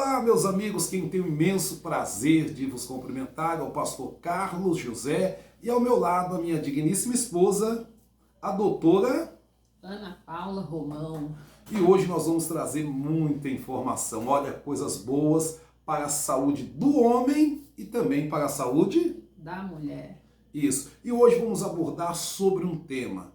Olá, meus amigos, quem tem o imenso prazer de vos cumprimentar é o pastor Carlos José e ao meu lado a minha digníssima esposa, a doutora Ana Paula Romão. E hoje nós vamos trazer muita informação, olha, coisas boas para a saúde do homem e também para a saúde da mulher. Isso. E hoje vamos abordar sobre um tema.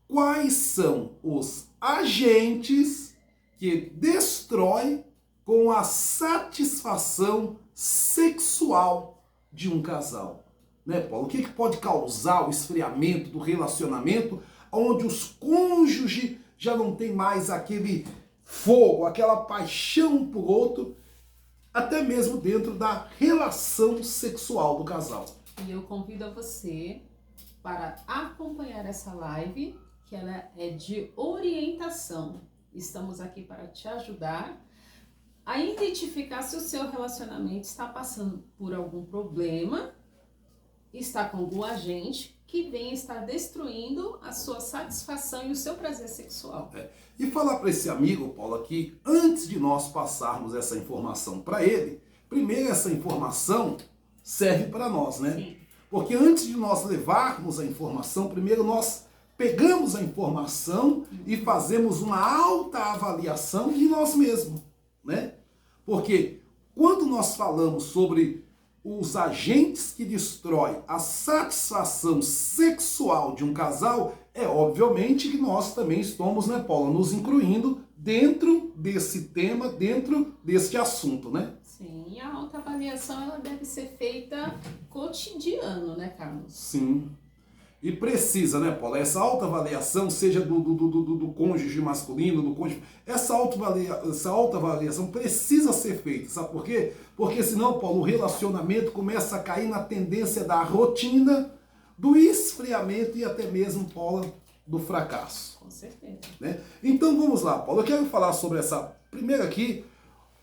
Quais são os agentes que destroem com a satisfação sexual de um casal? Né, Paulo? O que pode causar o esfriamento do relacionamento onde os cônjuges já não tem mais aquele fogo, aquela paixão por outro, até mesmo dentro da relação sexual do casal? E eu convido a você para acompanhar essa live, que ela é de orientação. Estamos aqui para te ajudar a identificar se o seu relacionamento está passando por algum problema, está com algum agente que vem estar destruindo a sua satisfação e o seu prazer sexual. E falar para esse amigo, Paulo, que antes de nós passarmos essa informação para ele, primeiro essa informação serve para nós, né? Sim. Porque antes de nós levarmos a informação, primeiro nós pegamos a informação e fazemos uma alta avaliação de nós mesmos, né? Porque quando nós falamos sobre os agentes que destroem a satisfação sexual de um casal, é obviamente que nós também estamos, né, Paula, nos incluindo dentro desse tema, dentro deste assunto, né? Sim, a autoavaliação ela deve ser feita cotidiano, né, Carlos? Sim. E precisa, né, Paula? Essa autoavaliação, seja do cônjuge masculino, do cônjuge... Essa autoavaliação precisa ser feita, sabe por quê? Porque senão, Paulo, o relacionamento começa a cair na tendência da rotina, do esfriamento e até mesmo, Paula, do fracasso. Com certeza. Né? Então vamos lá, Paulo. Eu quero falar sobre essa primeiro aqui.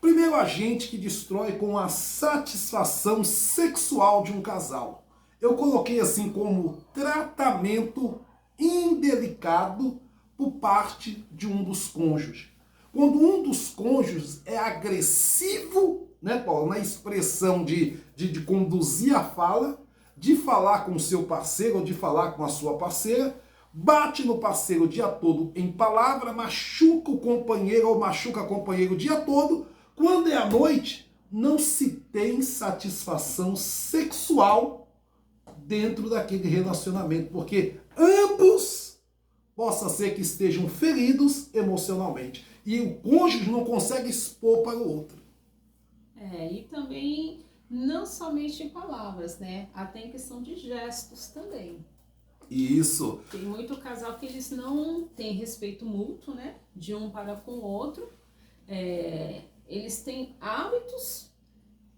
Primeiro agente que destrói com a satisfação sexual de um casal. Eu coloquei assim como tratamento indelicado por parte de um dos cônjuges. Quando um dos cônjuges é agressivo, né, Paulo, na expressão de conduzir a fala, de falar com o seu parceiro ou de falar com a sua parceira, bate no parceiro o dia todo em palavra, machuca o companheiro ou machuca a companheira o dia todo, quando é à noite, não se tem satisfação sexual dentro daquele relacionamento, porque ambos possa ser que estejam feridos emocionalmente e o cônjuge não consegue expor para o outro. E também não somente em palavras, né? Até em questão de gestos também. Isso. Tem muito casal que eles não têm respeito mútuo, né? De um para com o outro. Eles têm hábitos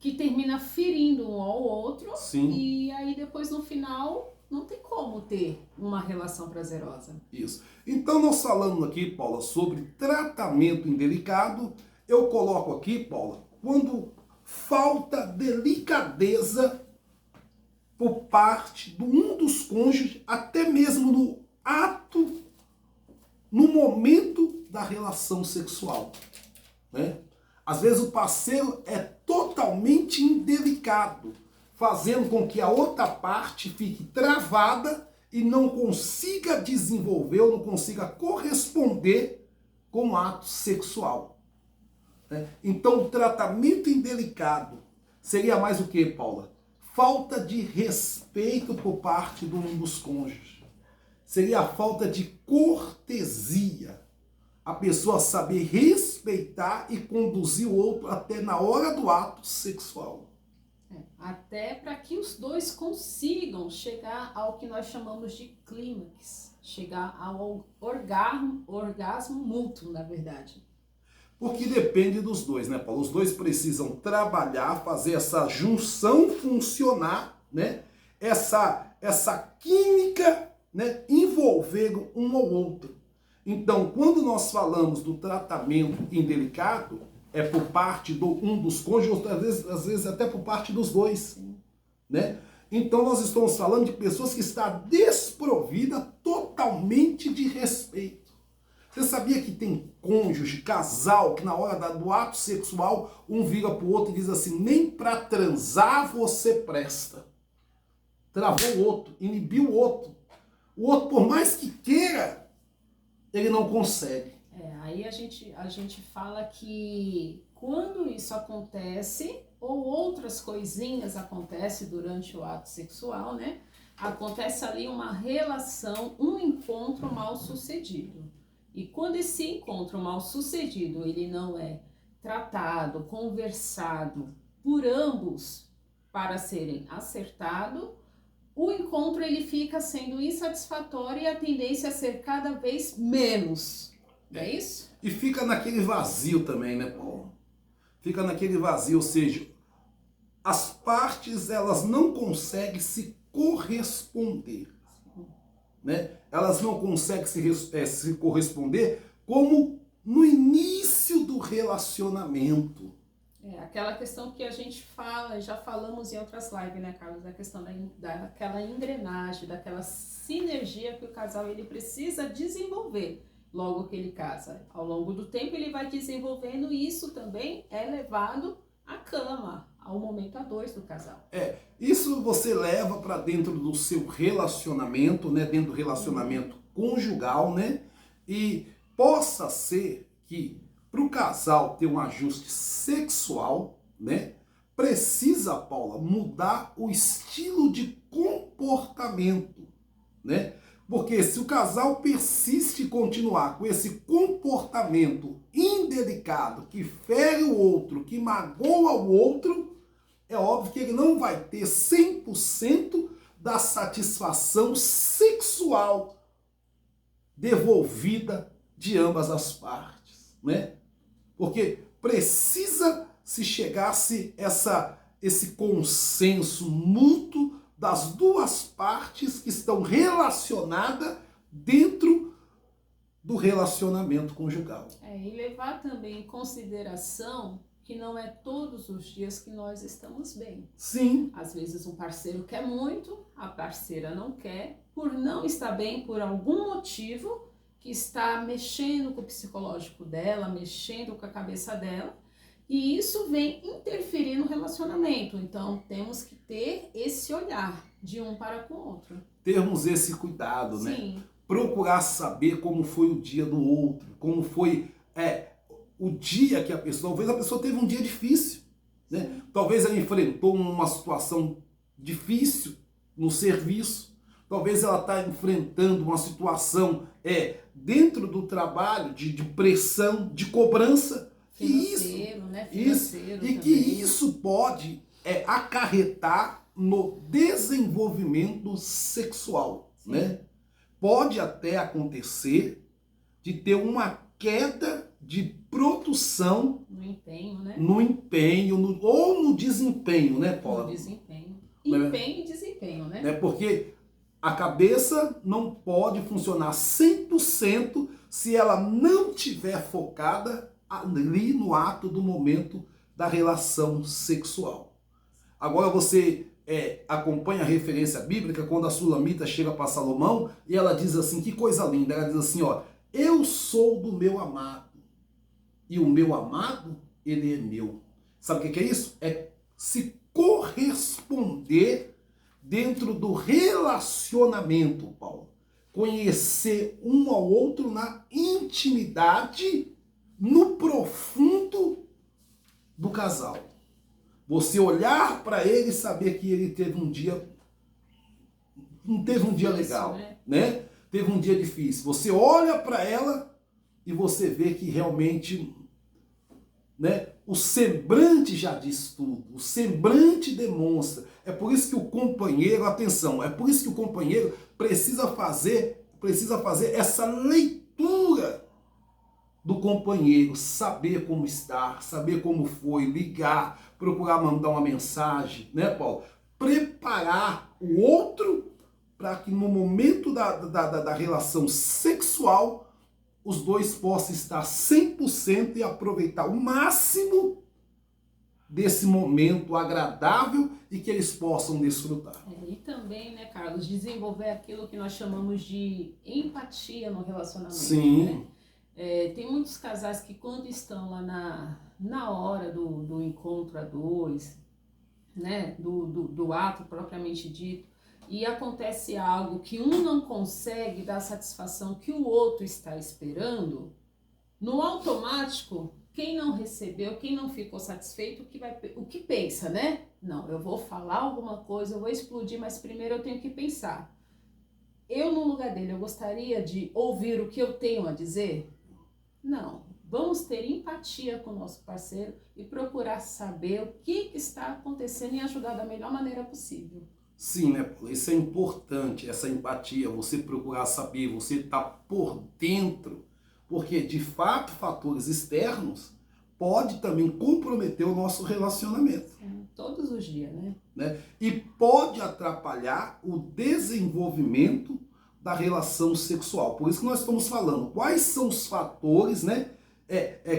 que termina ferindo um ao outro. Sim. E aí depois no final não tem como ter uma relação prazerosa. Isso. Então nós falando aqui, Paula, sobre tratamento indelicado, eu coloco aqui, Paula, quando falta delicadeza por parte de um dos cônjuges, até mesmo no ato, no momento da relação sexual, né? Às vezes o parceiro é totalmente indelicado, fazendo com que a outra parte fique travada e não consiga desenvolver ou não consiga corresponder com o ato sexual. Né? Então o tratamento indelicado seria mais o que, Paula? Falta de respeito por parte de um dos cônjuges. Seria a falta de cortesia. A pessoa saber respeitar e conduzir o outro até na hora do ato sexual. Até para que os dois consigam chegar ao que nós chamamos de clímax, chegar ao orgasmo mútuo, na verdade. Porque depende dos dois, né, Paulo? Os dois precisam trabalhar, fazer essa junção funcionar, né? Essa química, né, envolver um ao outro. Então, quando nós falamos do tratamento indelicado, é por parte de um dos cônjuges, às vezes até por parte dos dois, né? Então, nós estamos falando de pessoas que estão desprovidas totalmente de respeito. Você sabia que tem cônjuge, casal, que na hora do ato sexual, um vira pro outro e diz assim, nem pra transar você presta. Travou o outro, inibiu o outro. O outro, por mais que queira, ele não consegue. Aí a gente fala que quando isso acontece, ou outras coisinhas acontecem durante o ato sexual, né? Acontece ali uma relação, um encontro mal sucedido. E quando esse encontro mal sucedido, ele não é tratado, conversado por ambos para serem acertado, o encontro ele fica sendo insatisfatório e a tendência a ser cada vez menos. Não é isso? E fica naquele vazio também, né, Paulo? Fica naquele vazio, ou seja, as partes elas não conseguem se corresponder, né? Elas não conseguem se corresponder como no início do relacionamento. Aquela questão que a gente fala, já falamos em outras lives, né, Carlos? A questão daquela engrenagem, daquela sinergia que o casal ele precisa desenvolver logo que ele casa. Ao longo do tempo ele vai desenvolvendo e isso também é levado à cama, ao momento a dois do casal. Isso você leva para dentro do seu relacionamento, né, dentro do relacionamento conjugal, né, e possa ser que para o casal ter um ajuste sexual, né, precisa, Paula, mudar o estilo de comportamento, né? Porque se o casal persiste em continuar com esse comportamento indelicado, que fere o outro, que magoa o outro, é óbvio que ele não vai ter 100% da satisfação sexual devolvida de ambas as partes, né? Porque precisa se chegasse esse consenso mútuo das duas partes que estão relacionadas dentro do relacionamento conjugal. E levar também em consideração que não é todos os dias que nós estamos bem. Sim. Às vezes um parceiro quer muito, a parceira não quer, por não estar bem por algum motivo que está mexendo com o psicológico dela, mexendo com a cabeça dela, e isso vem interferir no relacionamento. Então temos que ter esse olhar de um para com o outro. Termos esse cuidado, né? Sim. Procurar saber como foi o dia do outro, como foi o dia que a pessoa... Talvez a pessoa teve um dia difícil, né? Talvez ela enfrentou uma situação difícil no serviço, talvez ela está enfrentando uma situação dentro do trabalho de pressão, de cobrança. Financeiro, né? Financeiro e que isso pode acarretar no desenvolvimento sexual, né? Pode até acontecer de ter uma queda de produção no empenho, né? No empenho, ou no desempenho, né, Paula? No desempenho. Empenho e desempenho, né? Porque a cabeça não pode funcionar 100% se ela não estiver focada ali no ato do momento da relação sexual. Agora você acompanha a referência bíblica quando a Sulamita chega para Salomão e ela diz assim, que coisa linda, ela diz assim, ó, eu sou do meu amado e o meu amado, ele é meu. Sabe o que é isso? É se corresponder dentro do relacionamento, Paulo. Conhecer um ao outro na intimidade, no profundo do casal. Você olhar para ele e saber que ele teve um dia... Não teve um dia legal, né? Teve um dia difícil. Você olha para ela e você vê que realmente... né? O semblante já diz tudo, o semblante demonstra. É por isso que o companheiro, atenção, é por isso que o companheiro precisa fazer essa leitura do companheiro, saber como está, saber como foi, ligar, procurar mandar uma mensagem, né, Paulo? Preparar o outro para que no momento da relação sexual os dois possam estar 100% e aproveitar o máximo desse momento agradável e que eles possam desfrutar. E também, né, Carlos, desenvolver aquilo que nós chamamos de empatia no relacionamento. Sim. Né? Tem muitos casais que quando estão lá na hora do encontro a dois, né, do ato propriamente dito, e acontece algo que um não consegue dar a satisfação que o outro está esperando, no automático, quem não recebeu, quem não ficou satisfeito, o que pensa, né? Não, eu vou falar alguma coisa, eu vou explodir, mas primeiro eu tenho que pensar. Eu, no lugar dele, eu gostaria de ouvir o que eu tenho a dizer? Não. Vamos ter empatia com o nosso parceiro e procurar saber o que está acontecendo e ajudar da melhor maneira possível. Sim, né, Paula? Isso é importante, essa empatia, você procurar saber, você estar por dentro, porque de fato fatores externos pode também comprometer o nosso relacionamento. Sim, todos os dias, né? E pode atrapalhar o desenvolvimento da relação sexual. Por isso que nós estamos falando quais são os fatores, né?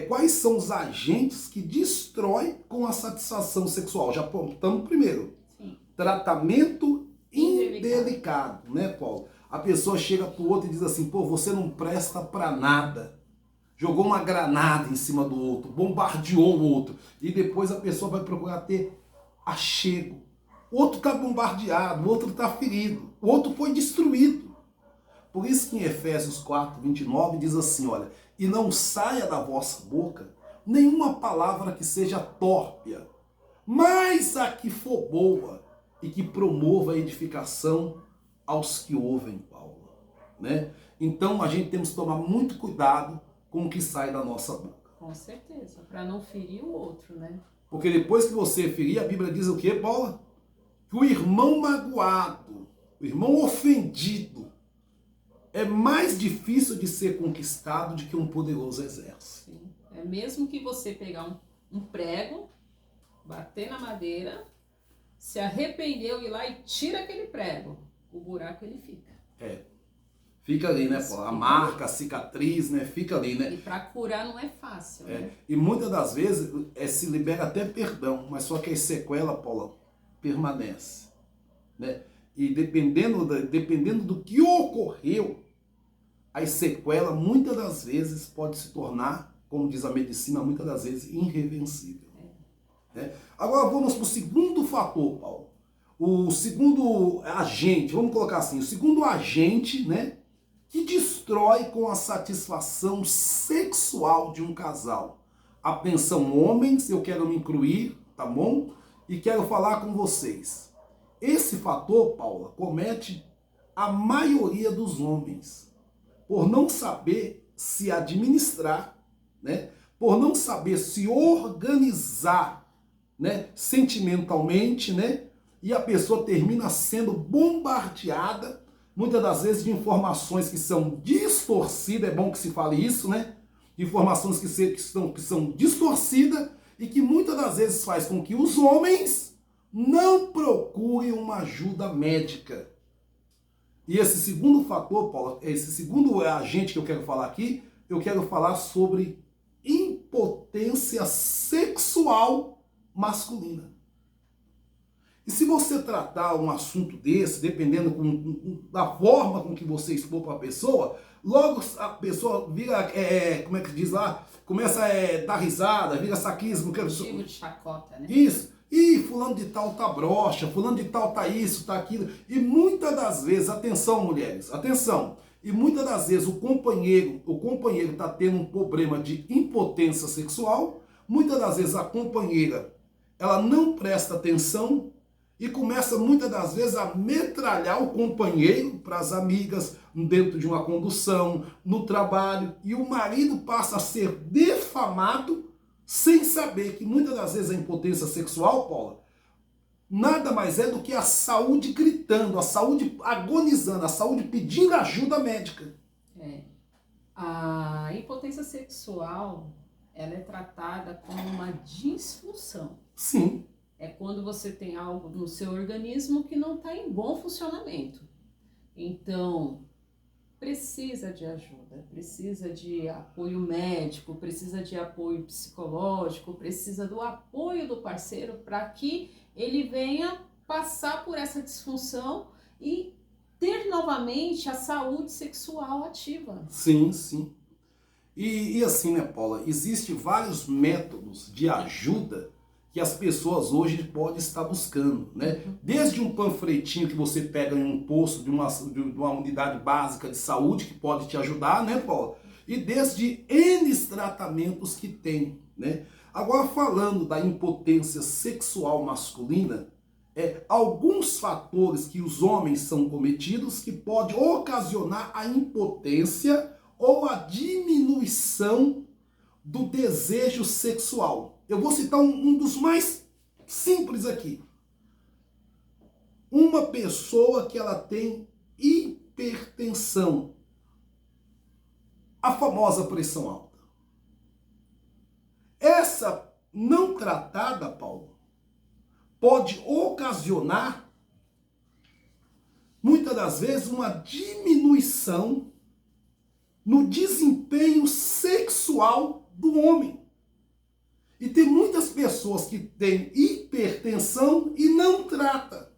Quais são os agentes que destroem com a satisfação sexual. Já apontamos primeiro. Sim. Tratamento indelicado, né, Paulo? A pessoa chega pro outro e diz assim, pô, você não presta pra nada. Jogou uma granada em cima do outro, bombardeou o outro. E depois a pessoa vai procurar ter achego. O outro está bombardeado, o outro está ferido, o outro foi destruído. Por isso que em Efésios 4, 29 diz assim, olha, e não saia da vossa boca nenhuma palavra que seja tórpia, mas a que for boa e que promova a edificação aos que ouvem, Paulo. Né? Então a gente temos que tomar muito cuidado com o que sai da nossa boca. Com certeza, para não ferir o outro, né? Porque depois que você ferir, a Bíblia diz o quê, Paula? Que o irmão magoado, o irmão ofendido, é mais difícil de ser conquistado do que um poderoso exército. Sim. É mesmo que você pegar um prego, bater na madeira, se arrependeu, ir lá e tira aquele prego, o buraco ele fica. Fica ali, né, Paula? A marca, a cicatriz, né? Fica ali, né? E para curar não é fácil, né? E muitas das vezes se libera até perdão, mas só que a sequela, Paula, permanece. Né? E dependendo do que ocorreu, a sequela muitas das vezes pode se tornar, como diz a medicina, muitas das vezes irreversível. Né? Agora vamos para o segundo fator, Paulo. O segundo agente, vamos colocar assim, o segundo agente, né, que destrói com a satisfação sexual de um casal. Atenção, homens, eu quero me incluir, tá bom? E quero falar com vocês. Esse fator, Paula, comete a maioria dos homens, por não saber se administrar, né? Por não saber se organizar, né? Sentimentalmente, né? E a pessoa termina sendo bombardeada, muitas das vezes, de informações que são distorcidas, é bom que se fale isso, né? Informações que são distorcidas e que muitas das vezes faz com que os homens não procurem uma ajuda médica. E esse segundo fator, Paulo, esse segundo agente que eu quero falar aqui, eu quero falar sobre impotência sexual masculina. E se você tratar um assunto desse, dependendo da forma com que você expor para a pessoa, logo a pessoa vira, como é que diz lá, começa a dar risada, vira saquismo. Motivo de chacota, né? Isso. E fulano de tal tá broxa, fulano de tal tá isso, tá aquilo. E muitas das vezes, atenção mulheres, atenção, e muitas das vezes o companheiro tá tendo um problema de impotência sexual, muitas das vezes a companheira, ela não presta atenção, e começa muitas das vezes a metralhar o companheiro para as amigas, dentro de uma condução, no trabalho, e o marido passa a ser defamado sem saber que muitas das vezes a impotência sexual, Paula, nada mais é do que a saúde gritando, a saúde agonizando, a saúde pedindo ajuda médica. A impotência sexual, ela é tratada como uma disfunção. Sim. É quando você tem algo no seu organismo que não está em bom funcionamento. Então, precisa de ajuda, precisa de apoio médico, precisa de apoio psicológico, precisa do apoio do parceiro para que ele venha passar por essa disfunção e ter novamente a saúde sexual ativa. Sim, sim. E assim, né, Paula, existem vários métodos de ajuda que as pessoas hoje podem estar buscando, né? Desde um panfletinho que você pega em um posto de uma unidade básica de saúde que pode te ajudar, né, Paula? E desde N tratamentos que tem, né? Agora, falando da impotência sexual masculina, alguns fatores que os homens são cometidos que pode ocasionar a impotência ou a diminuição do desejo sexual. Eu vou citar um dos mais simples aqui. Uma pessoa que ela tem hipertensão, a famosa pressão alta. Essa não tratada, Paulo, pode ocasionar, muitas das vezes, uma diminuição no desempenho sexual do homem. E tem muitas pessoas que têm hipertensão e não trata.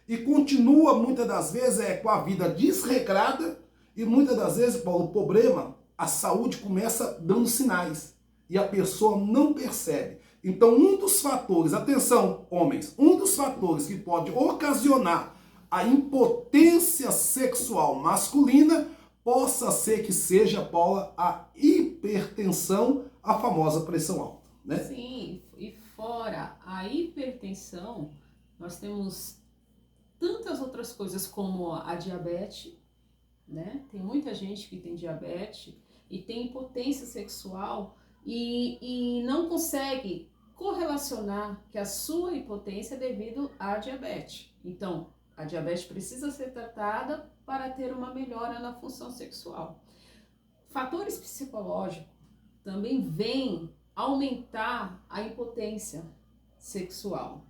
E continua, muitas das vezes, com a vida desregrada. E muitas das vezes, Paulo, o problema, a saúde começa dando sinais. E a pessoa não percebe. Então, um dos fatores, atenção, homens, um dos fatores que pode ocasionar a impotência sexual masculina possa ser que seja, Paula, a hipertensão, a famosa pressão alta, né? Sim, e fora a hipertensão, nós temos tantas outras coisas como a diabetes, né? Tem muita gente que tem diabetes e tem impotência sexual e não consegue correlacionar que a sua impotência é devido à diabetes. Então, a diabetes precisa ser tratada para ter uma melhora na função sexual. Fatores psicológicos também vêm aumentar a impotência sexual.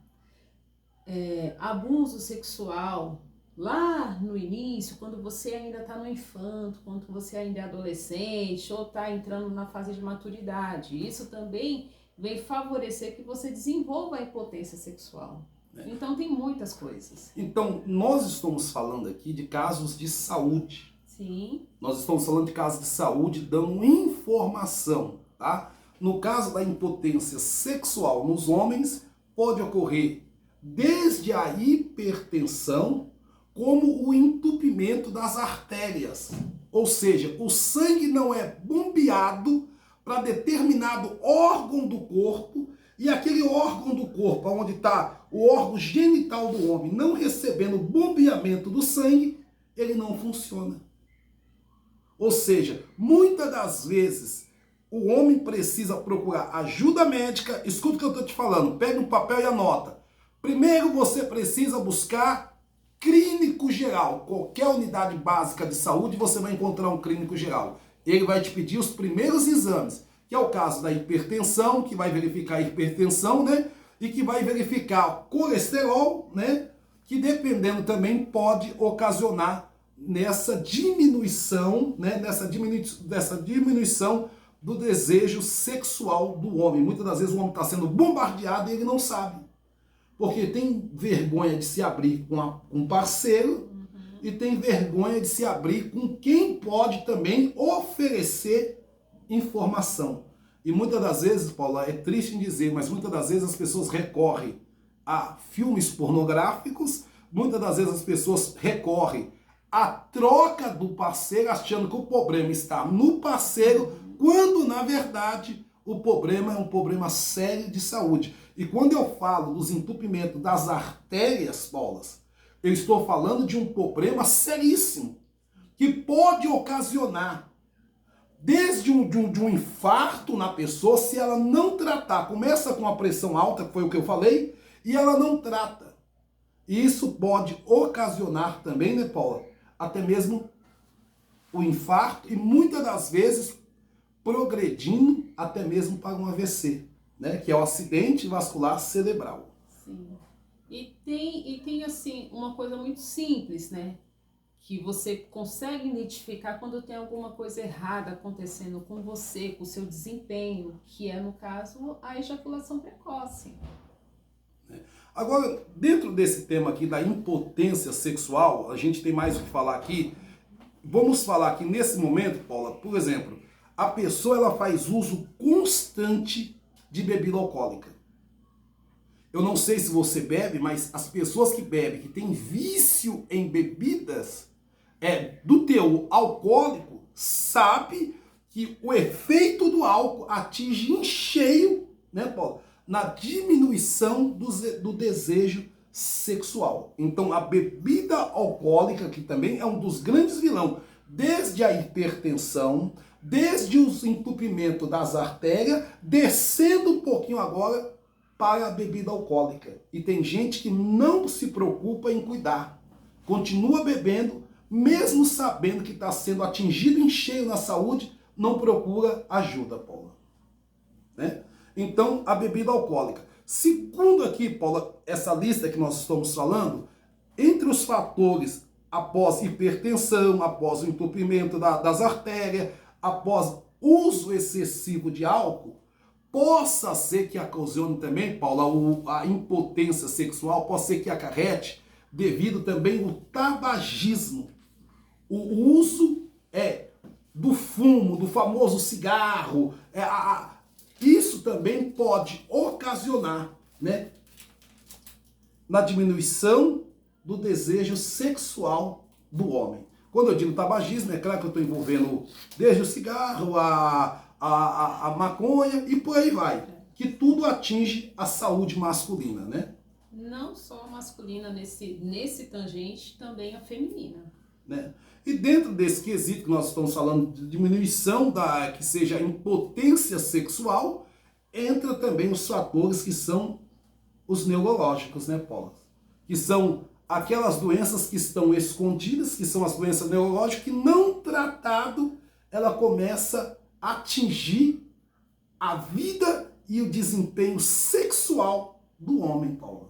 Abuso sexual, lá no início, quando você ainda está no infanto, quando você ainda é adolescente ou está entrando na fase de maturidade. Isso também vem favorecer que você desenvolva a impotência sexual. Então tem muitas coisas. Então, nós estamos falando aqui de casos de saúde. Sim. Nós estamos falando de casos de saúde dando informação, tá? No caso da impotência sexual nos homens, pode ocorrer desde a hipertensão como o entupimento das artérias. Ou seja, o sangue não é bombeado para determinado órgão do corpo e aquele órgão do corpo, onde está o órgão genital do homem, não recebendo bombeamento do sangue, ele não funciona. Ou seja, muitas das vezes o homem precisa procurar ajuda médica. Escuta o que eu estou te falando, pega um papel e anota. Primeiro você precisa buscar clínico geral. Qualquer unidade básica de saúde você vai encontrar um clínico geral. Ele vai te pedir os primeiros exames, que é o caso da hipertensão, que vai verificar a hipertensão, né? E que vai verificar colesterol, né? Que dependendo também pode ocasionar nessa diminuição, né? Dessa diminuição do desejo sexual do homem. Muitas das vezes o homem está sendo bombardeado e ele não sabe. Porque tem vergonha de se abrir com um parceiro e tem vergonha de se abrir com quem pode também oferecer informação. E muitas das vezes, Paula, é triste em dizer, mas muitas das vezes as pessoas recorrem a filmes pornográficos, muitas das vezes as pessoas recorrem à troca do parceiro, achando que o problema está no parceiro, quando na verdade o problema é um problema sério de saúde. E quando eu falo dos entupimentos das artérias, Paula, eu estou falando de um problema seríssimo, que pode ocasionar desde um infarto na pessoa, se ela não tratar. Começa com a pressão alta, que foi o que eu falei, e ela não trata. E isso pode ocasionar também, né, Paula, até mesmo o infarto, e muitas das vezes progredindo até mesmo para um AVC, né, que é o acidente vascular cerebral. Sim. E tem assim, uma coisa muito simples, né? Que você consegue identificar quando tem alguma coisa errada acontecendo com você, com o seu desempenho, que é, no caso, a ejaculação precoce. Agora, dentro desse tema aqui da impotência sexual, a gente tem mais o que falar aqui. vamos falar que nesse momento, Paula, por exemplo, a pessoa ela faz uso constante de bebida alcoólica. Eu não sei se você bebe, mas as pessoas que bebem, que têm vício em bebidas, do teor alcoólico, sabe que o efeito do álcool atinge em cheio, né, Paulo, na diminuição do desejo sexual. Então a bebida alcoólica, que também é um dos grandes vilões, desde a hipertensão, desde o entupimento das artérias, descendo um pouquinho agora para a bebida alcoólica. E tem gente que não se preocupa em cuidar, continua bebendo, mesmo sabendo que está sendo atingido em cheio na saúde, não procura ajuda, Paula. Né? Então, a bebida alcoólica. Segundo aqui, Paula, essa lista que nós estamos falando, entre os fatores após hipertensão, após o entupimento das artérias, após uso excessivo de álcool, possa ser que ocasione também, Paula, a impotência sexual, pode ser que acarrete, devido também ao tabagismo. O uso do fumo, do famoso cigarro, isso também pode ocasionar, né, na diminuição do desejo sexual do homem. Quando eu digo tabagismo, é claro que eu estou envolvendo desde o cigarro, a maconha e por aí vai. Que tudo atinge a saúde masculina, né? Não só a masculina nesse tangente, também a feminina. Né? E dentro desse quesito que nós estamos falando de diminuição que seja a impotência sexual, entra também os fatores que são os neurológicos, né, Paula? Que são aquelas doenças que estão escondidas, que são as doenças neurológicas, que não tratado, ela começa a atingir a vida e o desempenho sexual do homem, Paula.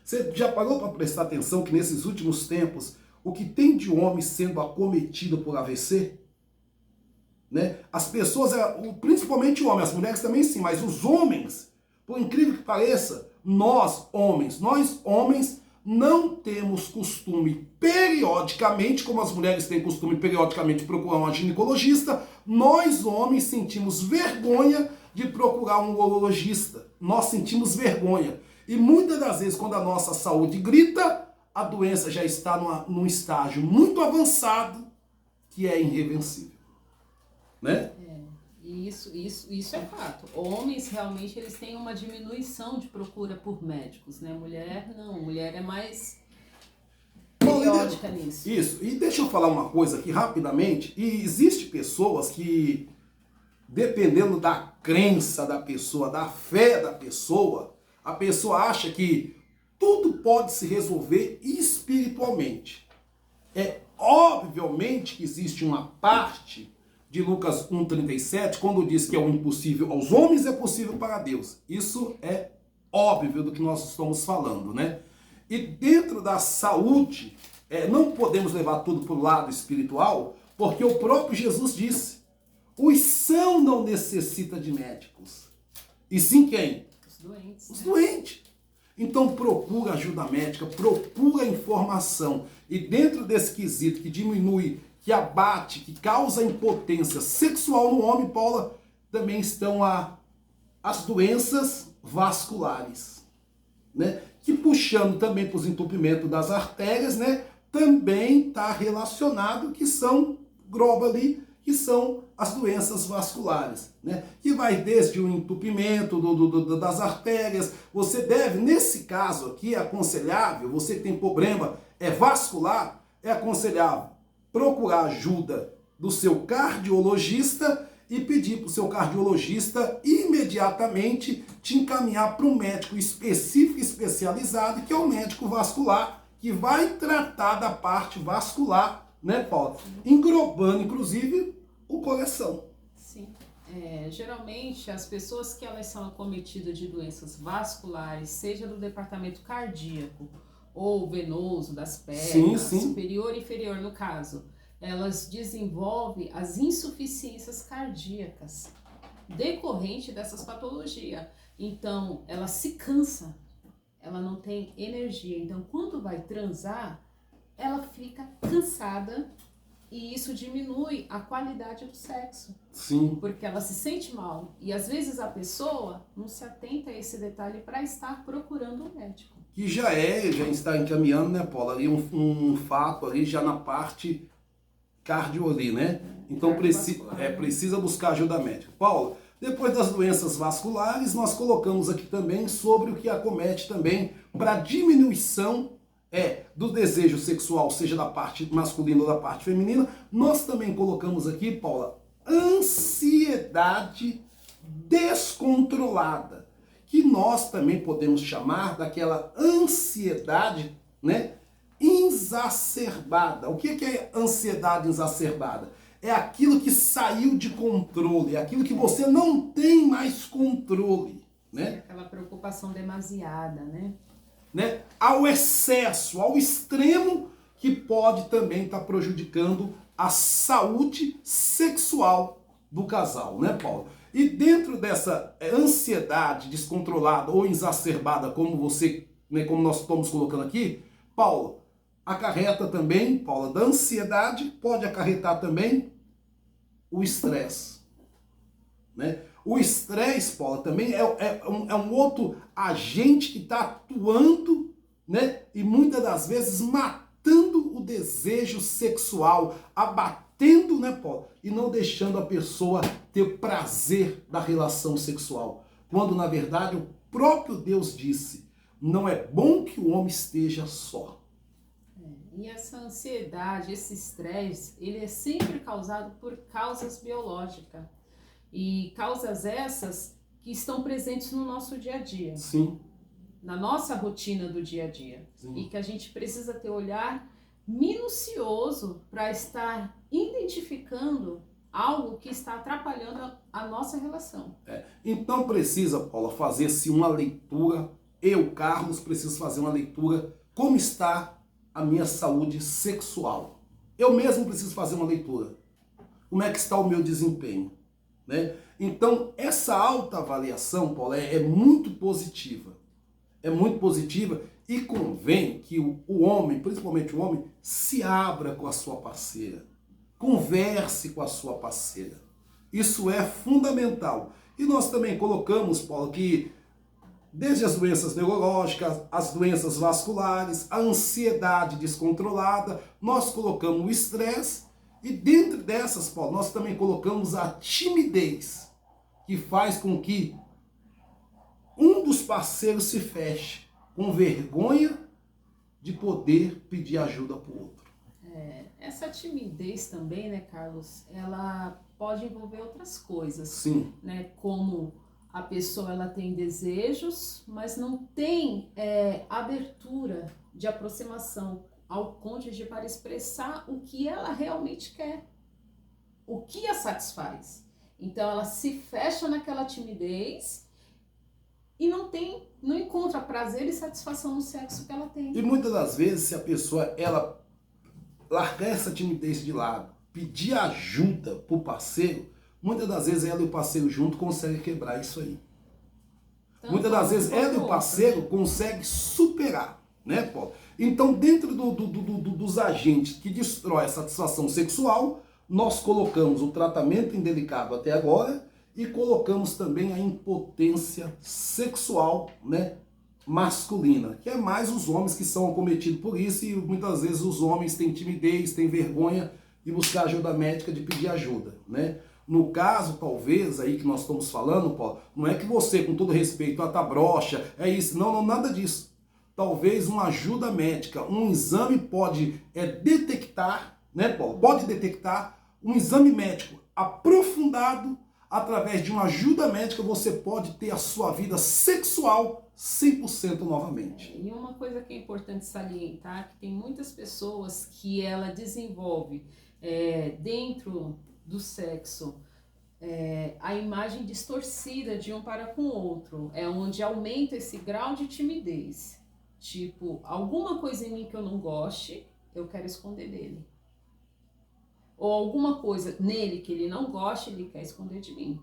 Você já parou para prestar atenção que nesses últimos tempos, o que tem de homem sendo acometido por AVC? Né? As pessoas, principalmente o homem, as mulheres também sim, mas os homens, por incrível que pareça, nós homens não temos costume periodicamente, como as mulheres têm costume periodicamente de procurar uma ginecologista, nós homens sentimos vergonha de procurar um urologista. Nós sentimos vergonha. E muitas das vezes, quando a nossa saúde grita, a doença já está num estágio muito avançado, que é irreversível. Né? E isso é fato. Homens realmente eles têm uma diminuição de procura por médicos, né? Mulher não, mulher é mais periódica nisso. Isso, e deixa eu falar uma coisa aqui rapidamente, e existe pessoas que, dependendo da crença da pessoa, da fé da pessoa, a pessoa acha que tudo pode se resolver espiritualmente. Obviamente que existe uma parte de Lucas 1,37, quando diz que é o impossível aos homens, é possível para Deus. Isso é óbvio do que nós estamos falando, né? E dentro da saúde, não podemos levar tudo para o lado espiritual, porque o próprio Jesus disse, os sãos não necessitam de médicos. E sim quem? Os doentes. Os doentes. Então procura ajuda médica, procura informação. E dentro desse quesito que diminui, que abate, que causa impotência sexual no homem, Paula, também estão as doenças vasculares, né? Que puxando também para os entupimentos das artérias, né? Também está relacionado, que são globally, que são as doenças vasculares, né? Que vai desde o entupimento das artérias. Você deve, nesse caso aqui, é aconselhável, você que tem problema vascular, é aconselhável procurar ajuda do seu cardiologista e pedir para o seu cardiologista imediatamente te encaminhar para um médico específico, especializado, que é o médico vascular, que vai tratar da parte vascular, né, Paulo? Englobando, inclusive, o coração. Sim. Geralmente, as pessoas que elas são acometidas de doenças vasculares, seja do departamento cardíaco ou venoso das pernas, sim. superior e inferior no caso, elas desenvolvem as insuficiências cardíacas decorrente dessas patologias. Então, ela se cansa, ela não tem energia. Então, quando vai transar, ela fica cansada E isso diminui a qualidade do sexo. Sim. Porque ela se sente mal. E às vezes a pessoa não se atenta a esse detalhe para estar procurando um médico. Que já está encaminhando, né, Paula, ali um fato ali já na parte cardio ali, né? Então precisa buscar ajuda médica. Paula, depois das doenças vasculares, nós colocamos aqui também sobre o que acomete também para diminuição do desejo sexual, seja da parte masculina ou da parte feminina. Nós também colocamos aqui, Paula, ansiedade descontrolada, que nós também podemos chamar daquela ansiedade, né, exacerbada. O que é ansiedade exacerbada? É aquilo que saiu de controle, é aquilo que você não tem mais controle, né? É aquela preocupação demasiada, né? Ao excesso, ao extremo, que pode também estar prejudicando a saúde sexual do casal, né, Paulo? E dentro dessa ansiedade descontrolada ou exacerbada, como nós estamos colocando aqui, Paulo, acarreta também, Paula, da ansiedade pode acarretar também o estresse, né? O estresse, Paula, também é um outro agente que está atuando, né? E muitas das vezes matando o desejo sexual, abatendo, né, Paula? E não deixando a pessoa ter prazer da relação sexual. Quando, na verdade, o próprio Deus disse, não é bom que o homem esteja só. E essa ansiedade, esse estresse, ele é sempre causado por causas biológicas. E causas essas que estão presentes no nosso dia a dia. Sim. Na nossa rotina do dia a dia. Sim. E que a gente precisa ter olhar minucioso para estar identificando algo que está atrapalhando a nossa relação. Então precisa, Paula, fazer-se uma leitura. Eu, Carlos, preciso fazer uma leitura. Como está a minha saúde sexual? Eu mesmo preciso fazer uma leitura. Como é que está o meu desempenho? Né? Então, essa autoavaliação, Paula, é muito positiva. É muito positiva e convém que o homem, principalmente o homem, se abra com a sua parceira. Converse com a sua parceira. Isso é fundamental. E nós também colocamos, Paula, que desde as doenças neurológicas, as doenças vasculares, a ansiedade descontrolada, nós colocamos o estresse. E dentro dessas, Paulo, nós também colocamos a timidez, que faz com que um dos parceiros se feche, com vergonha de poder pedir ajuda para o outro. Essa timidez também, né, Carlos, ela pode envolver outras coisas. Sim. Né, como a pessoa ela tem desejos, mas não tem abertura de aproximação ao cônjuge para expressar o que ela realmente quer, o que a satisfaz. Então ela se fecha naquela timidez e não encontra prazer e satisfação no sexo que ela tem. E muitas das vezes, se a pessoa ela largar essa timidez de lado, pedir ajuda para o parceiro, muitas das vezes ela e o parceiro junto conseguem quebrar isso aí. Então, muitas das vezes ela e o parceiro conseguem superar, né, Paulo? Então, dentro dos agentes que destrói a satisfação sexual, nós colocamos o tratamento indelicado até agora e colocamos também a impotência sexual, né, masculina, que é mais os homens que são acometidos por isso e muitas vezes os homens têm timidez, têm vergonha de buscar ajuda médica, de pedir ajuda, né? No caso, talvez, aí que nós estamos falando, Paulo, não é que você, com todo respeito, tá broxa, é isso, não, nada disso. Talvez uma ajuda médica, um exame pode detectar, né, Paulo? Pode detectar um exame médico aprofundado, através de uma ajuda médica, você pode ter a sua vida sexual 100% novamente. E uma coisa que é importante salientar, que tem muitas pessoas que ela desenvolve dentro do sexo a imagem distorcida de um para com o outro, onde aumenta esse grau de timidez. Tipo, alguma coisa em mim que eu não goste, eu quero esconder dele. Ou alguma coisa nele que ele não gosta, ele quer esconder de mim.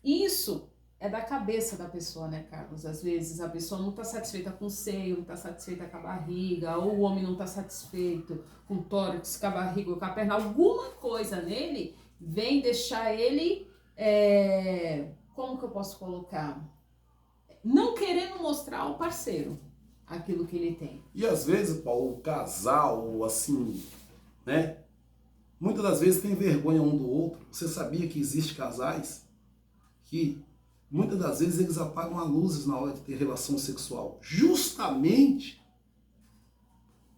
Isso é da cabeça da pessoa, né, Carlos? Às vezes a pessoa não está satisfeita com o seio, não está satisfeita com a barriga, ou o homem não está satisfeito com o tórax, com a barriga ou com a perna. Alguma coisa nele vem deixar ele, como que eu posso colocar? Não querendo mostrar ao parceiro aquilo que ele tem. E às vezes, Paulo, o casal, assim, né? Muitas das vezes tem vergonha um do outro. Você sabia que existe casais que muitas das vezes eles apagam as luzes na hora de ter relação sexual, justamente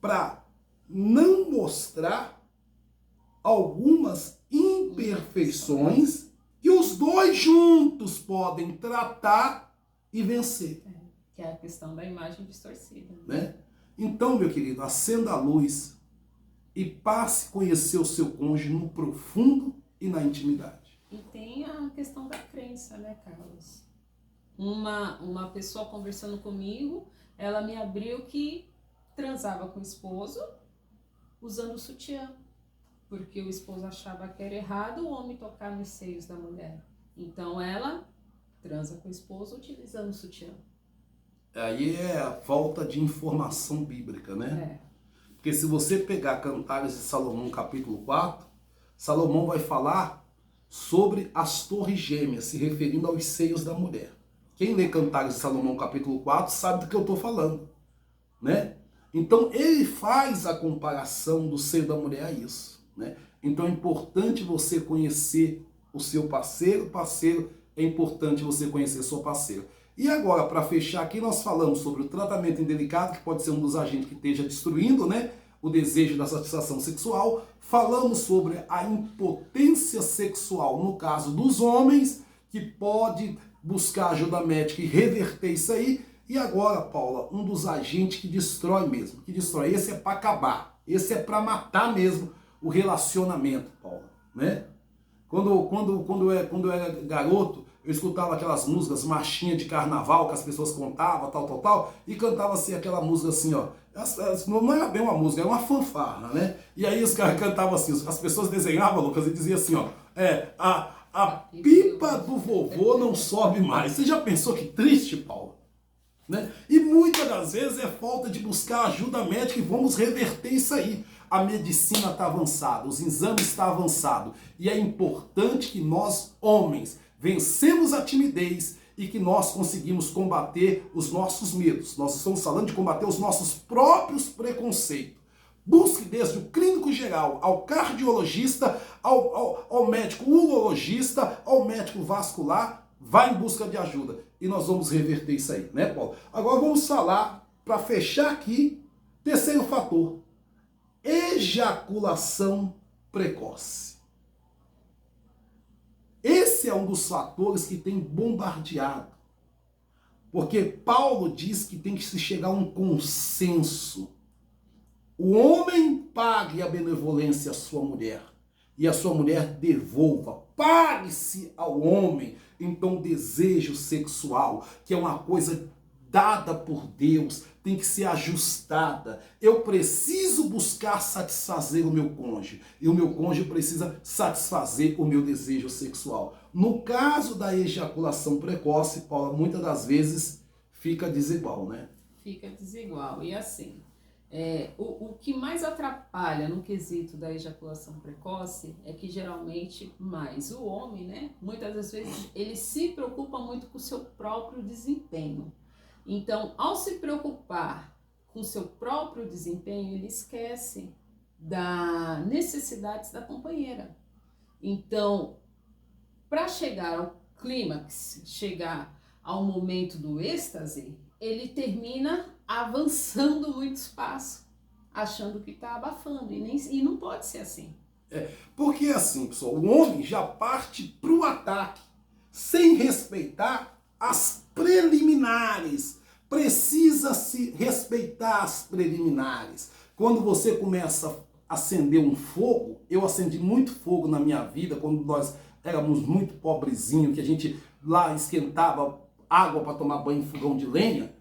para não mostrar algumas imperfeições que os dois juntos podem tratar e vencer. Que é a questão da imagem distorcida. Né? Então, meu querido, acenda a luz e passe a conhecer o seu cônjuge no profundo e na intimidade. E tem a questão da crença, né, Carlos? Uma pessoa conversando comigo, ela me abriu que transava com o esposo usando sutiã. Porque o esposo achava que era errado o homem tocar nos seios da mulher. Então ela transa com o esposo utilizando o sutiã. Aí é a falta de informação bíblica, né? Porque se você pegar Cantares de Salomão, capítulo 4, Salomão vai falar sobre as torres gêmeas, se referindo aos seios da mulher. Quem lê Cantares de Salomão, capítulo 4, sabe do que eu estou falando, né? Então ele faz a comparação do seio da mulher a isso, né? Então é importante você conhecer o seu parceiro, é importante você conhecer sua parceira. E agora, para fechar aqui, nós falamos sobre o tratamento indelicado, que pode ser um dos agentes que esteja destruindo, né, o desejo da satisfação sexual. Falamos sobre a impotência sexual, no caso dos homens, que pode buscar ajuda médica e reverter isso aí. E agora, Paula, um dos agentes que destrói mesmo, que destrói. Esse é para acabar, esse é para matar mesmo o relacionamento, Paula, né? Quando eu era garoto, eu escutava aquelas músicas, marchinha de carnaval, que as pessoas contavam, tal, e cantava assim, aquela música assim, ó. Não era bem uma música, era uma fanfarra, né? E aí os caras cantavam assim, as pessoas desenhavam, Lucas, e diziam assim, ó, a pipa do vovô não sobe mais. Você já pensou que triste, Paulo? Né? E muitas das vezes é falta de buscar ajuda médica e vamos reverter isso aí. A medicina está avançada, os exames estão avançados e é importante que nós, homens, vencemos a timidez e que nós conseguimos combater os nossos medos. Nós estamos falando de combater os nossos próprios preconceitos. Busque desde o clínico geral, ao cardiologista, ao médico urologista, ao médico vascular, vá em busca de ajuda. E nós vamos reverter isso aí, né, Paulo? Agora vamos falar, para fechar aqui, terceiro fator. Ejaculação precoce. Esse é um dos fatores que tem bombardeado. Porque Paulo diz que tem que se chegar a um consenso. O homem pague a benevolência à sua mulher e a sua mulher devolva. Pague-se ao homem, então, desejo sexual, que é uma coisa dada por Deus, tem que ser ajustada. Eu preciso buscar satisfazer o meu cônjuge e o meu cônjuge precisa satisfazer o meu desejo sexual. No caso da ejaculação precoce, Paula, muitas das vezes fica desigual, né? Fica desigual. E assim, o que mais atrapalha no quesito da ejaculação precoce é que geralmente mais o homem, né? Muitas das vezes ele se preocupa muito com o seu próprio desempenho. Então, ao se preocupar com o seu próprio desempenho, ele esquece das necessidades da companheira. Então, para chegar ao clímax, chegar ao momento do êxtase, ele termina avançando muito espaço, achando que está abafando, e não pode ser assim. Porque assim, pessoal, o homem já parte para o ataque, sem respeitar as preliminares. Precisa se respeitar as preliminares. Quando você começa a acender um fogo, eu acendi muito fogo na minha vida, quando nós éramos muito pobrezinhos, que a gente lá esquentava água para tomar banho em fogão de lenha,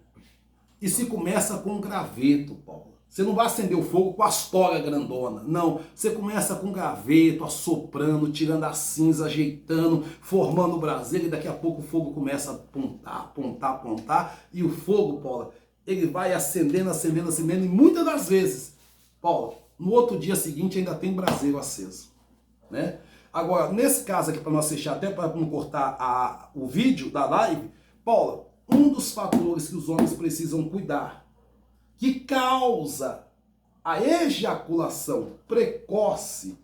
e se começa com graveto, Paulo. Você não vai acender o fogo com as toras grandona. Não, você começa com graveto, assoprando, tirando a cinza, ajeitando, formando o braseiro e daqui a pouco o fogo começa a apontar, apontar, apontar. E o fogo, Paula, ele vai acendendo, acendendo, acendendo e muitas das vezes, Paula, no outro dia seguinte ainda tem braseiro aceso, né? Agora, nesse caso aqui, para nós fechar, até para não cortar o vídeo da live, Paula, um dos fatores que os homens precisam cuidar, que causa a ejaculação precoce,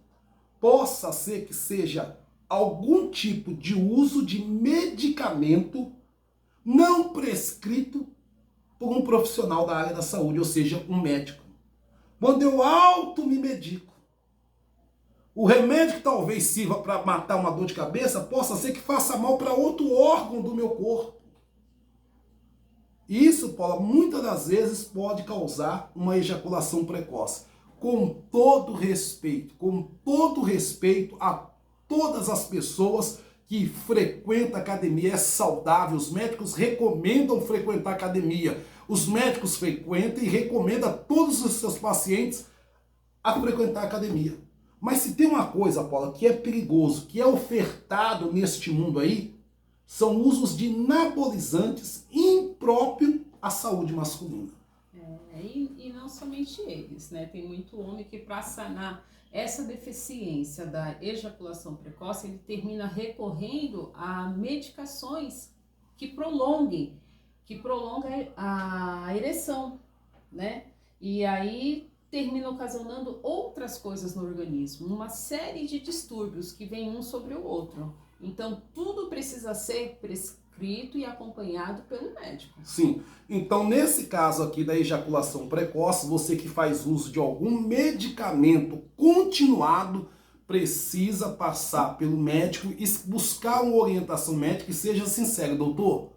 possa ser que seja algum tipo de uso de medicamento não prescrito por um profissional da área da saúde, ou seja, um médico. Quando eu me medico, o remédio que talvez sirva para matar uma dor de cabeça, possa ser que faça mal para outro órgão do meu corpo. Isso, Paula, muitas das vezes pode causar uma ejaculação precoce. Com todo respeito a todas as pessoas que frequentam academia, é saudável, os médicos recomendam frequentar academia. Os médicos frequentam e recomendam a todos os seus pacientes a frequentar academia. Mas se tem uma coisa, Paula, que é perigoso, que é ofertado neste mundo aí, são usos de anabolizantes impróprios à saúde masculina. E não somente eles, né? Tem muito homem que para sanar essa deficiência da ejaculação precoce, ele termina recorrendo a medicações que prolongam a ereção, né? E aí termina ocasionando outras coisas no organismo, uma série de distúrbios que vem um sobre o outro. Então, tudo precisa ser prescrito e acompanhado pelo médico. Sim. Então, nesse caso aqui da ejaculação precoce, você que faz uso de algum medicamento continuado, precisa passar pelo médico e buscar uma orientação médica e seja sincero, doutor,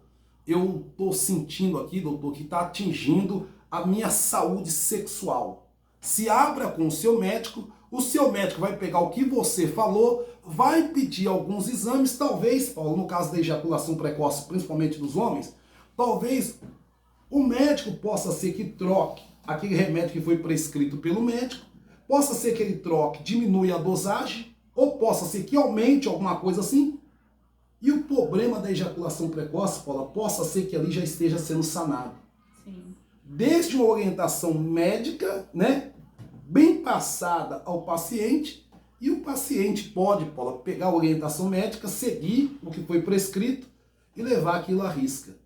eu estou sentindo aqui, doutor, que está atingindo a minha saúde sexual. Se abra com o seu médico vai pegar o que você falou, vai pedir alguns exames, talvez, Paulo, no caso da ejaculação precoce, principalmente dos homens, talvez o médico possa ser que troque aquele remédio que foi prescrito pelo médico, possa ser que ele troque, diminui a dosagem, ou possa ser que aumente alguma coisa assim, e o problema da ejaculação precoce, Paula, possa ser que ali já esteja sendo sanado. Sim. Desde uma orientação médica, né, bem passada ao paciente, e o paciente pode, Paula, pegar a orientação médica, seguir o que foi prescrito e levar aquilo à risca.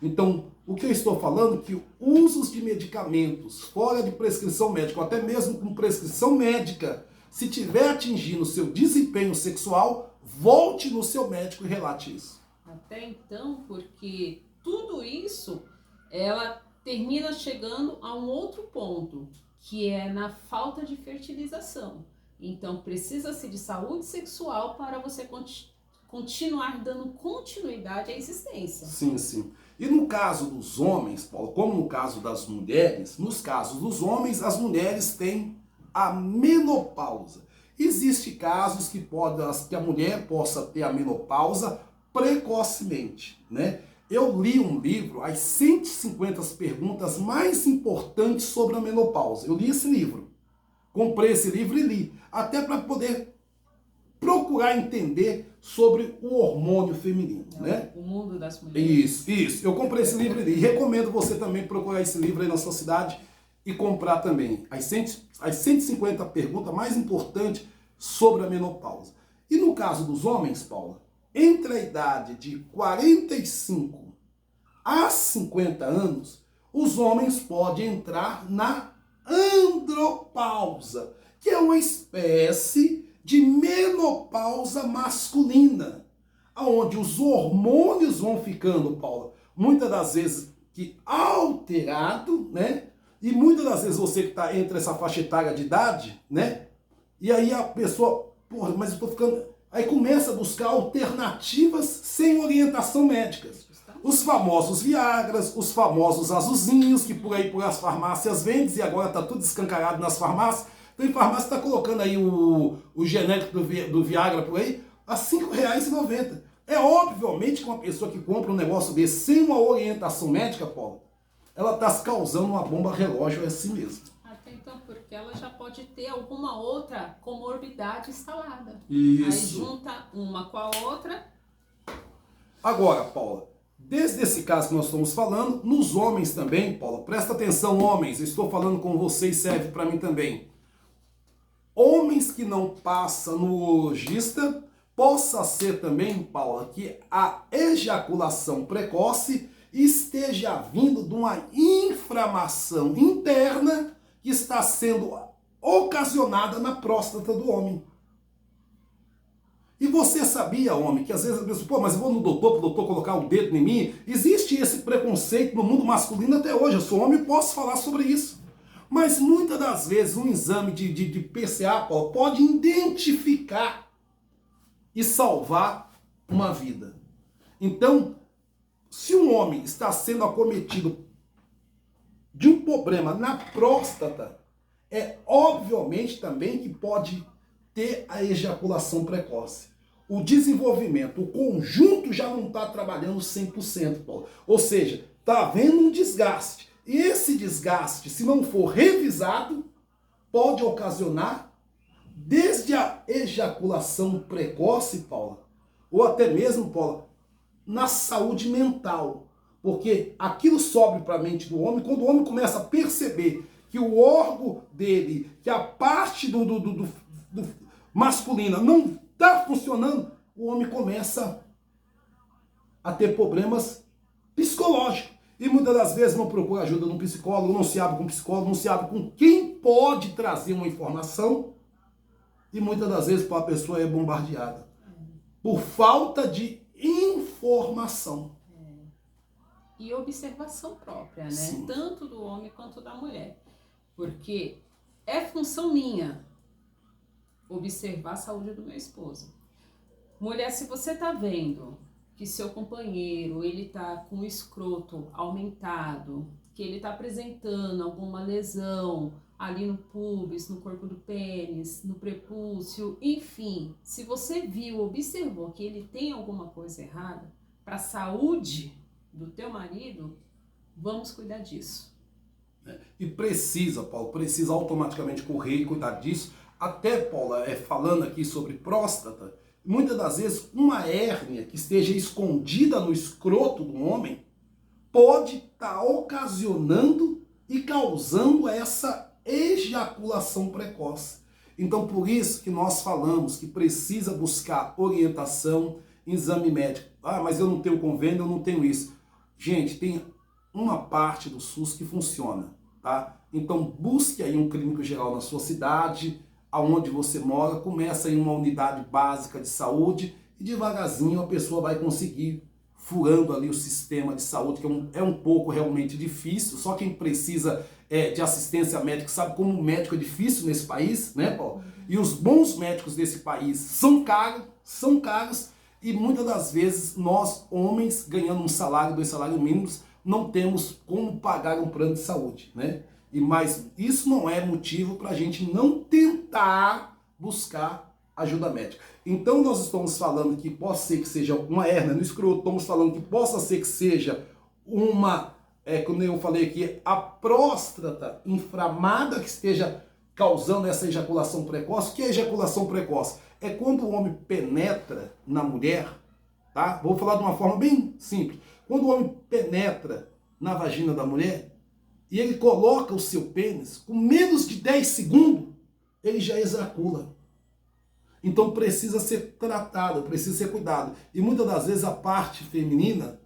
Então, o que eu estou falando é que usos de medicamentos fora de prescrição médica, ou até mesmo com prescrição médica, se tiver atingindo o seu desempenho sexual, volte no seu médico e relate isso. Até então, porque tudo isso, ela termina chegando a um outro ponto, que é na falta de fertilização. Então, precisa-se de saúde sexual para você continuar dando continuidade à existência. Sim, sim. E no caso dos homens, Paulo, como no caso das mulheres, nos casos dos homens, as mulheres têm a menopausa. Existem casos que a mulher possa ter a menopausa precocemente, né? Eu li um livro, As 150 Perguntas Mais Importantes sobre a Menopausa. Eu li esse livro. Comprei esse livro e li. Até para poder procurar entender sobre o hormônio feminino, né? O mundo das mulheres. Isso. Eu comprei esse livro e li. Recomendo você também procurar esse livro aí na sua cidade e comprar também. As 150 Perguntas Mais Importantes sobre a Menopausa. E no caso dos homens, Paula, entre a idade de 45 a 50 anos, os homens podem entrar na andropausa, que é uma espécie de menopausa masculina, onde os hormônios vão ficando, Paula, muitas das vezes que alterado, né? E muitas das vezes você que está entre essa faixa etária de idade, né? E aí a pessoa, porra, mas eu tô ficando... Aí começa a buscar alternativas sem orientação médica. Os famosos Viagras, os famosos azulzinhos, que por aí por as farmácias vendem, e agora tá tudo escancarado nas farmácias. Tem farmácia que tá colocando aí o genérico do Viagra por aí a R$ 5,90. É obviamente que uma pessoa que compra um negócio desse sem uma orientação médica, Paula, ela tá causando uma bomba relógio a si mesma. próstata, porque ela já pode ter alguma outra comorbidade instalada. Isso. Aí junta uma com a outra. Agora, Paula, desde esse caso que nós estamos falando, nos homens também, Paula, presta atenção, homens, eu estou falando com vocês, serve para mim também. Homens que não passam no urologista, possa ser também, Paula, que a ejaculação precoce esteja vindo de uma inflamação interna que está sendo ocasionada na próstata do homem. E você sabia, homem, que às vezes a pessoa, pô, mas eu vou no doutor, para o doutor colocar o dedo em mim? Existe esse preconceito no mundo masculino até hoje. Eu sou homem e posso falar sobre isso. Mas muitas das vezes um exame de PSA, Paulo, pode identificar e salvar uma vida. Então, se um homem está sendo acometido de um problema na próstata, é obviamente também que pode ter a ejaculação precoce. O desenvolvimento, o conjunto já não está trabalhando 100%, Paulo. Ou seja, está havendo um desgaste. E esse desgaste, se não for revisado, pode ocasionar desde a ejaculação precoce, Paula, ou até mesmo, Paula, na saúde mental. Porque aquilo sobe para a mente do homem quando o homem começa a perceber que o órgão dele, que a parte do masculina não está funcionando, o homem começa a ter problemas psicológicos. E muitas das vezes não procura ajuda de um psicólogo, não se abre com um psicólogo, não se abre com quem pode trazer uma informação. E muitas das vezes a pessoa é bombardeada por falta de informação. E observação própria, né? Sim. Tanto do homem quanto da mulher. Porque é função minha observar a saúde do meu esposo. Mulher, se você tá vendo que seu companheiro, ele tá com o escroto aumentado, que ele tá apresentando alguma lesão ali no púbis, no corpo do pênis, no prepúcio, enfim, se você viu, observou que ele tem alguma coisa errada, para a saúde do teu marido, vamos cuidar disso. E precisa, Paulo, precisa automaticamente correr e cuidar disso. Até, Paula, falando aqui sobre próstata, muitas das vezes uma hérnia que esteja escondida no escroto do homem pode estar ocasionando e causando essa ejaculação precoce. Então, por isso que nós falamos que precisa buscar orientação, exame médico. Ah, mas eu não tenho convênio, eu não tenho isso. Gente, tem uma parte do SUS que funciona, tá? Então, busque aí um clínico geral na sua cidade, aonde você mora, começa em uma unidade básica de saúde e devagarzinho a pessoa vai conseguir furando ali o sistema de saúde, que é um pouco realmente difícil. Só quem precisa de assistência médica sabe como o médico é difícil nesse país, né, Paulo? E os bons médicos desse país são caros, e muitas das vezes nós, homens, ganhando um salário, 2 salários mínimos, não temos como pagar um plano de saúde, né? Mas isso não é motivo para a gente não tentar buscar ajuda médica. Então nós estamos falando que possa ser que seja uma hérnia no escroto, estamos falando que possa ser que seja uma, como eu falei aqui, a próstata inflamada que esteja causando essa ejaculação precoce. O que é ejaculação precoce? É quando o homem penetra na mulher, tá? Vou falar de uma forma bem simples. Quando o homem penetra na vagina da mulher, e ele coloca o seu pênis, com menos de 10 segundos, ele já ejacula. Então precisa ser tratado, precisa ser cuidado. E muitas das vezes a parte feminina,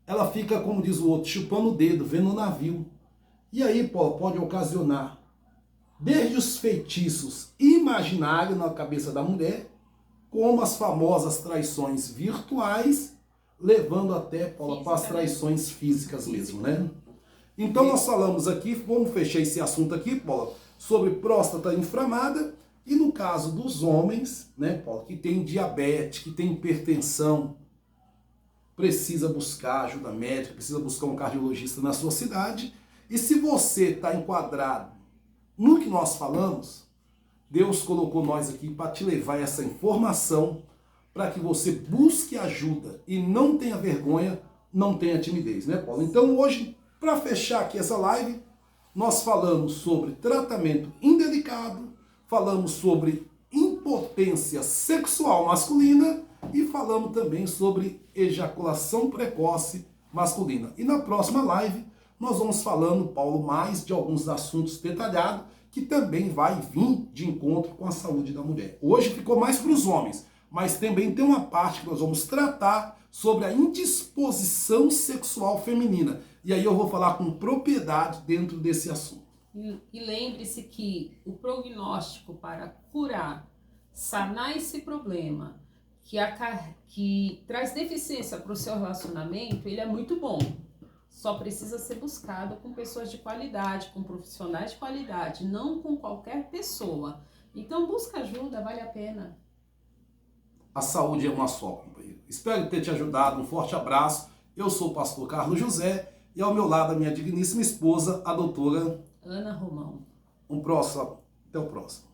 ela fica, como diz o outro, chupando o dedo, vendo o navio. E aí pode ocasionar desde os feitiços imaginários na cabeça da mulher, como as famosas traições virtuais, levando até, Paula, para as traições físicas mesmo, né? Então nós falamos aqui, vamos fechar esse assunto aqui, Paula, sobre próstata inflamada, e no caso dos homens, né, Paula, que tem diabetes, que tem hipertensão, precisa buscar ajuda médica, precisa buscar um cardiologista na sua cidade. E se você está enquadrado no que nós falamos, Deus colocou nós aqui para te levar essa informação, para que você busque ajuda e não tenha vergonha, não tenha timidez, né, Paulo? Então hoje, para fechar aqui essa live, nós falamos sobre tratamento indelicado, falamos sobre impotência sexual masculina e falamos também sobre ejaculação precoce masculina. E na próxima live nós vamos falando, Paulo, mais de alguns assuntos detalhados que também vai vir de encontro com a saúde da mulher. Hoje ficou mais para os homens, mas também tem uma parte que nós vamos tratar sobre a indisposição sexual feminina. E aí eu vou falar com propriedade dentro desse assunto. E lembre-se que o prognóstico para curar, sanar esse problema, que traz deficiência para o seu relacionamento, ele é muito bom. Só precisa ser buscado com pessoas de qualidade, com profissionais de qualidade, não com qualquer pessoa. Então busca ajuda, vale a pena. A saúde é uma só, companheiro. Espero ter te ajudado. Um forte abraço. Eu sou o pastor Carlos José e ao meu lado a minha digníssima esposa, a doutora Ana Romão. Até o próximo.